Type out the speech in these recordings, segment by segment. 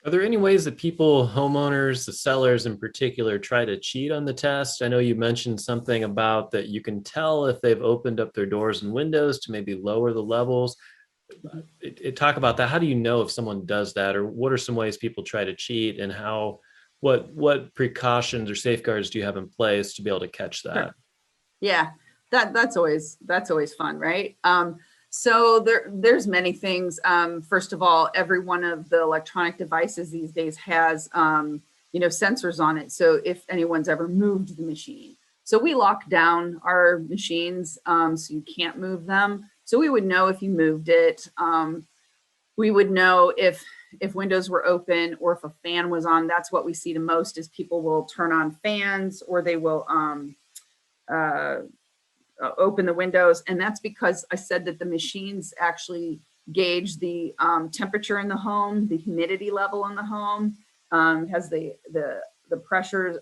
Are there any ways that people, homeowners, the sellers in particular, try to cheat on the test? I know you mentioned something about that you can tell if they've opened up their doors and windows to maybe lower the levels. Talk about that. How do you know if someone does that, or what are some ways people try to cheat, and what precautions or safeguards do you have in place to be able to catch Sure. that? Yeah, that's always fun, right? So there's many things. First of all, every one of the electronic devices these days has sensors on it. So if anyone's ever moved the machine, so we lock down our machines so you can't move them. So we would know if you moved it. We would know if windows were open or if a fan was on. That's what we see the most is people will turn on fans or they will uh, open the windows. And that's because I said that the machines actually gauge the temperature in the home, the humidity level in the home, has the pressures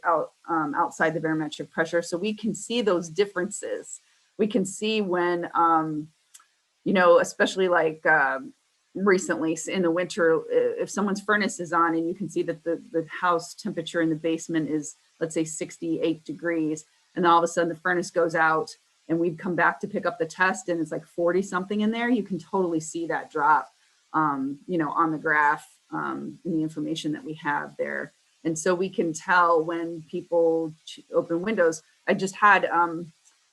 outside the barometric pressure. So we can see those differences. We can see when, especially like recently in the winter, if someone's furnace is on and you can see that the house temperature in the basement is, let's say 68 degrees, and then all of a sudden the furnace goes out and we've come back to pick up the test and it's like 40 something in there, you can totally see that drop, on the graph, in the information that we have there. And so we can tell when people open windows. I just had a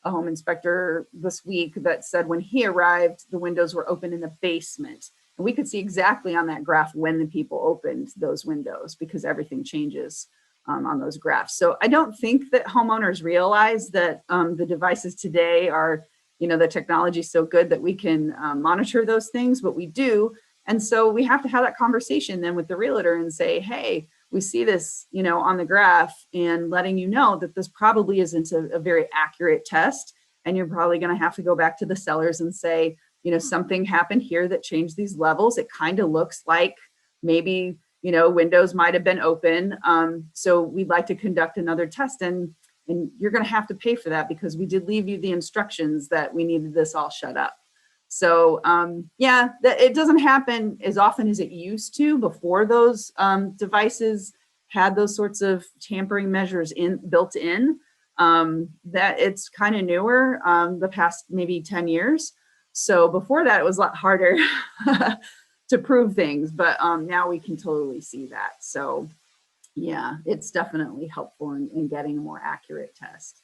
home inspector this week that said when he arrived, the windows were open in the basement. And we could see exactly on that graph when the people opened those windows because everything changes on those graphs. So I don't think that homeowners realize that the devices today are, the technology is so good that we can monitor those things, but we do. And so we have to have that conversation then with the realtor and say, hey, we see this, on the graph, and letting you know that this probably isn't a very accurate test. And you're probably going to have to go back to the sellers and say, something happened here that changed these levels. It kind of looks like maybe, windows might have been open. So we'd like to conduct another test, and you're going to have to pay for that because we did leave you the instructions that we needed this all shut up. So it doesn't happen as often as it used to before those devices had those sorts of tampering measures built in. That it's kind of newer, the past maybe 10 years. So before that, it was a lot harder to prove things, but now we can totally see that. So yeah, it's definitely helpful in getting a more accurate test.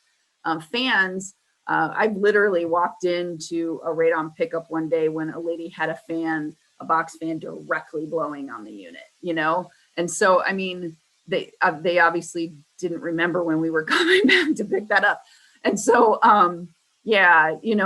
Fans, I've literally walked into a Radon pickup one day when a lady had a box fan directly blowing on the unit, And so, I mean, they obviously didn't remember when we were coming back to pick that up. And so,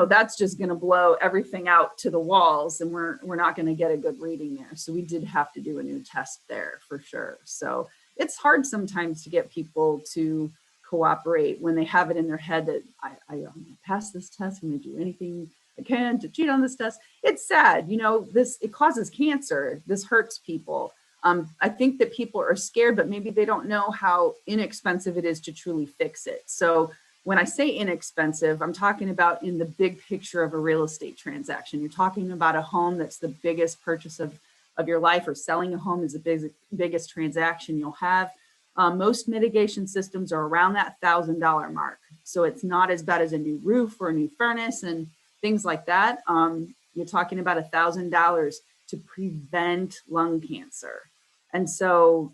that's just going to blow everything out to the walls, and we're not going to get a good reading there. So we did have to do a new test there for sure. So it's hard sometimes to get people to cooperate when they have it in their head that I pass this test, I'm going to do anything I can to cheat on this test. It's sad, it causes cancer. This hurts people. I think that people are scared, but maybe they don't know how inexpensive it is to truly fix it. So when I say inexpensive, I'm talking about in the big picture of a real estate transaction. You're talking about a home that's the biggest purchase of your life, or selling a home is the biggest transaction you'll have. Most mitigation systems are around that $1,000 mark. So it's not as bad as a new roof or a new furnace and things like that. You're talking about $1,000 to prevent lung cancer. And so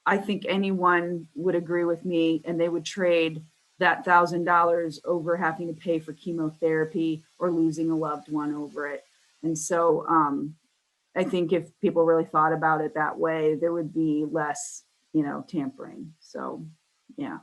I think anyone would agree with me, and they would trade that $1,000 over having to pay for chemotherapy or losing a loved one over it. And so I think if people really thought about it that way, there would be less, tampering. So, yeah.